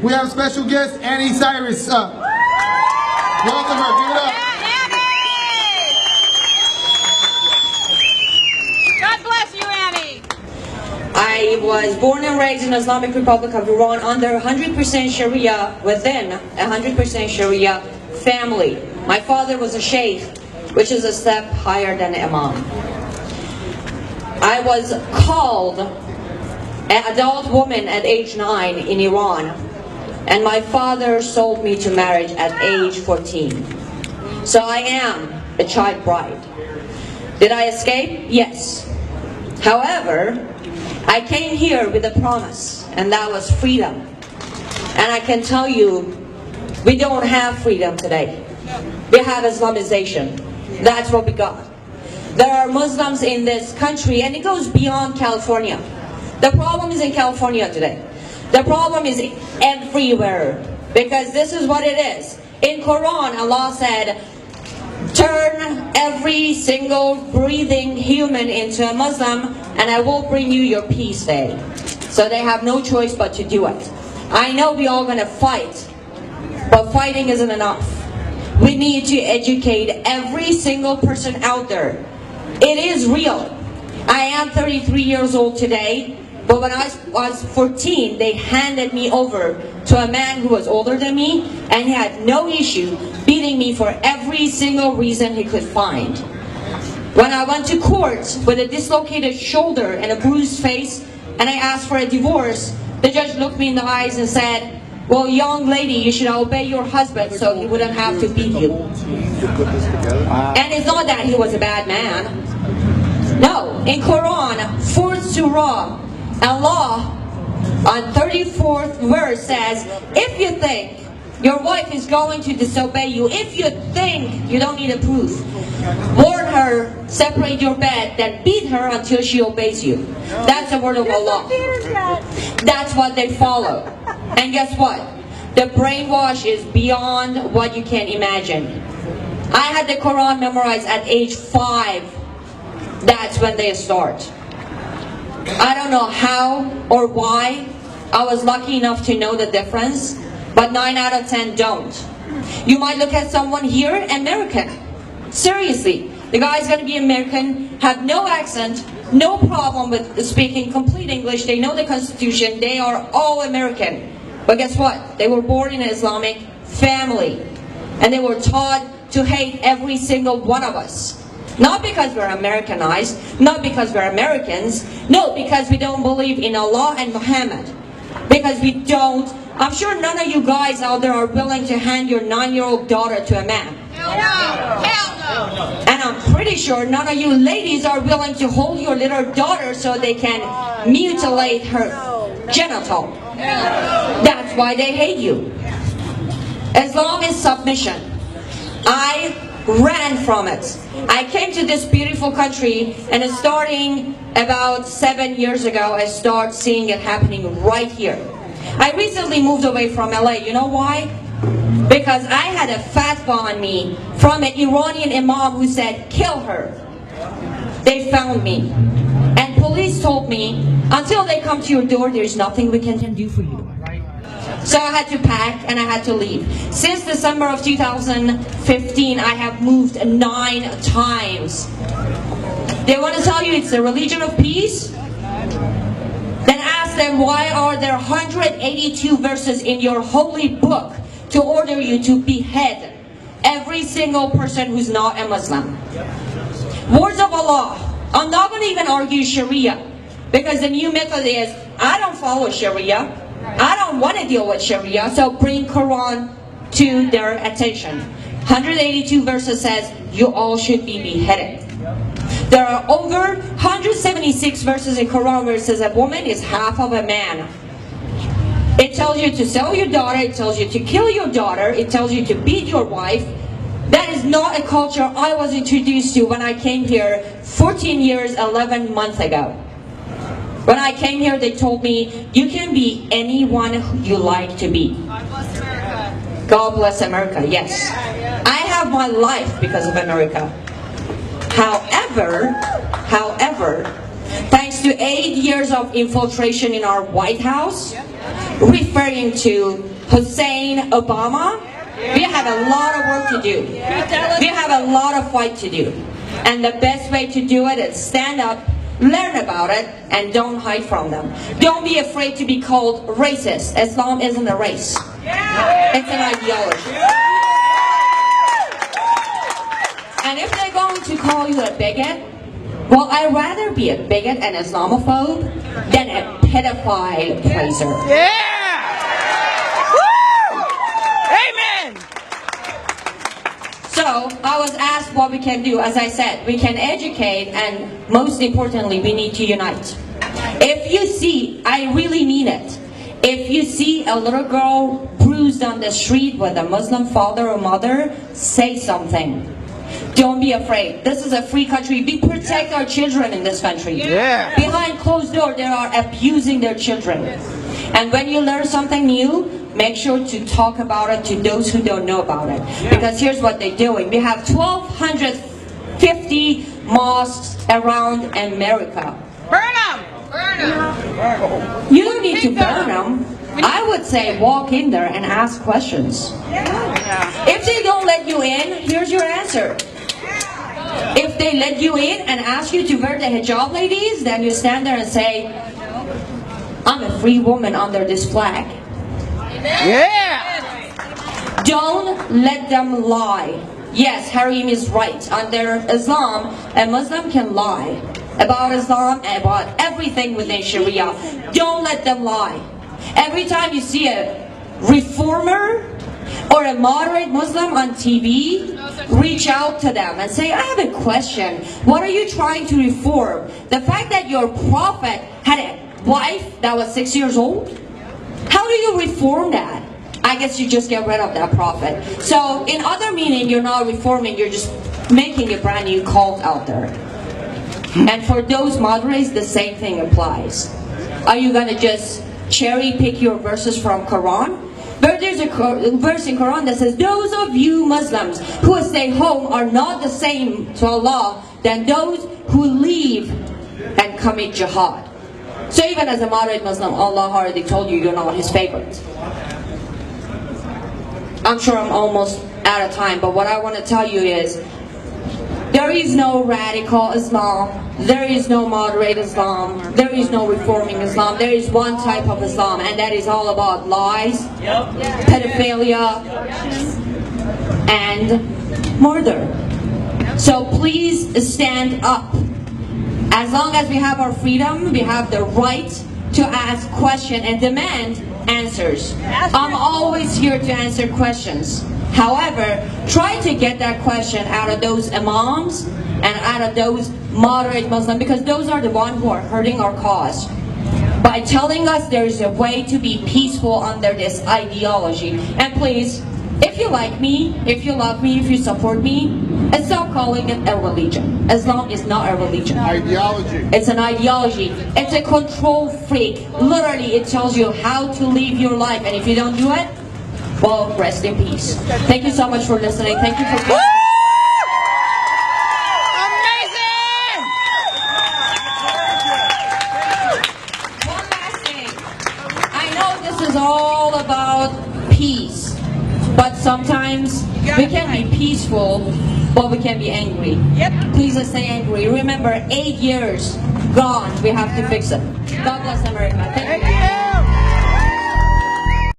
we have special guest Annie Cyrus. Welcome her. Give it up. God bless you, Annie. I was born and raised in the Islamic Republic of Iran under 100% Sharia, within 100% Sharia family. My father was a Sheikh, which is a step higher than Imam. I was called an adult woman at age 9 in Iran, and my father sold me to marriage at age 14. So I am a child bride. Did I escape? Yes. However, I came here with a promise, and that was freedom. And I can tell you, we don't have freedom today. We have Islamization. That's what we got. There are Muslims in this country, and it goes beyond California. The problem is in California today. The problem is everywhere, because this is what it is. In Quran, Allah said, turn every single breathing human into a Muslim, and I will bring you your peace day. So they have no choice but to do it. I know we're all going to fight, but fighting isn't enough. We need to educate every single person out there. It is real. I am 33 years old today, but when I was 14, they handed me over to a man who was older than me, and he had no issue beating me for every single reason he could find. When I went to court with a dislocated shoulder and a bruised face, and I asked for a divorce, the judge looked me in the eyes and said, well, young lady, you should obey your husband so he wouldn't have to beat you. And it's not that he was a bad man. No, in Quran, 4th Surah, Allah on 34th verse says, if you think your wife is going to disobey you, if you think, you don't need a proof, warn her, separate your bed, then beat her until she obeys you. That's the word of Allah. That's what they follow. And guess what? The brainwash is beyond what you can imagine. I had the Quran memorized at age 5. That's when they start. I don't know how or why. I was lucky enough to know the difference, but 9 out of 10 don't. You might look at someone here, American. Seriously, the guy's going to be American, have no accent, no problem with speaking complete English, they know the Constitution, they are all American. But guess what? They were born in an Islamic family, and they were taught to hate every single one of us. Not because we're Americanized, not because we're Americans, no, because we don't believe in Allah and Muhammad. Because we don't, I'm sure none of you guys out there are willing to hand your 9-year-old daughter to a man. Hell no! Hell no! And I'm pretty sure none of you ladies are willing to hold your little daughter so they can mutilate her genital. That's why they hate you. Islam is submission. I ran from it. I came to this beautiful country, and starting about 7 years ago, I started seeing it happening right here. I recently moved away from LA. You know why? Because I had a fatwa on me from an Iranian imam who said, kill her. They found me. And police told me, until they come to your door, there's nothing we can do for you. So I had to pack and I had to leave. Since December of 2015, I have moved 9 times. They want to tell you it's a religion of peace? Then ask them, why are there 182 verses in your holy book to order you to behead every single person who's not a Muslim? Words of Allah. I'm not going to even argue Sharia, because the new method is, I don't follow Sharia. I don't want to deal with Sharia, so bring Quran to their attention. 182 verses says you all should be beheaded. There are over 176 verses in Quran where it says a woman is half of a man. It tells you to sell your daughter, it tells you to kill your daughter, it tells you to beat your wife. That is not a culture I was introduced to when I came here 14 years, 11 months ago. When I came here, they told me, you can be anyone you like to be. God bless America. God bless America, yes. I have my life because of America. However, thanks thanks to 8 years of infiltration in our White House, referring to Hussein Obama, we have a lot of work to do. We have a lot of fight to do. And the best way to do it is stand up, learn about it, and don't hide from them. Don't be afraid to be called racist. Islam isn't a race. It's an ideology. And if they're going to call you a bigot, well, I'd rather be a bigot and Islamophobe than a pedophile praiser. So, I was asked what we can do. As I said, we can educate, and most importantly, we need to unite. If you see, I really mean it, if you see a little girl bruised on the street with a Muslim father or mother, say something. Don't be afraid. This is a free country. We protect our children in this country. Behind closed doors, they are abusing their children. And when you learn something new, make sure to talk about it to those who don't know about it. Because here's what they're doing. We have 1,250 mosques around America. Burn them! Burn them! You don't need to burn them. I would say walk in there and ask questions. If they don't let you in, here's your answer. If they let you in and ask you to wear the hijab, ladies, then you stand there and say, I'm a free woman under this flag. Don't let them lie. Yes, Harim is right. Under Islam, a Muslim can lie about Islam and about everything within Sharia. Don't let them lie. Every time you see a reformer or a moderate Muslim on TV, reach out to them and say, I have a question. What are you trying to reform? The fact that your prophet had a wife that was 6 years old? How do you reform that? I guess you just get rid of that prophet. So in other meaning, you're not reforming, you're just making a brand new cult out there. And for those moderates, the same thing applies. Are you going to just cherry pick your verses from Quran? But there's a verse in Quran that says, those of you Muslims who stay home are not the same to Allah than those who leave and commit jihad. So even as a moderate Muslim, Allah already told you you're not His favorite. I'm sure I'm almost out of time, but what I want to tell you is, there is no radical Islam, there is no moderate Islam, there is no reforming Islam. There is one type of Islam, and that is all about lies, pedophilia, and murder. So please stand up. As long as we have our freedom, we have the right to ask questions and demand answers. I'm always here to answer questions. However, try to get that question out of those imams and out of those moderate Muslims, because those are the ones who are hurting our cause. By telling us there is a way to be peaceful under this ideology. And please, if you like me, if you love me, if you support me, stop calling it a religion. Islam is not a religion. Ideology. It's an ideology. It's a control freak. Literally, it tells you how to live your life. And if you don't do it, well, rest in peace. Thank you so much for listening. Thank you for being Amazing! One last thing. I know this is all about peace, but sometimes we can be peaceful, but we can be angry. Please let's stay angry. Remember, 8 years gone. We have to fix it. God bless America. Thank you.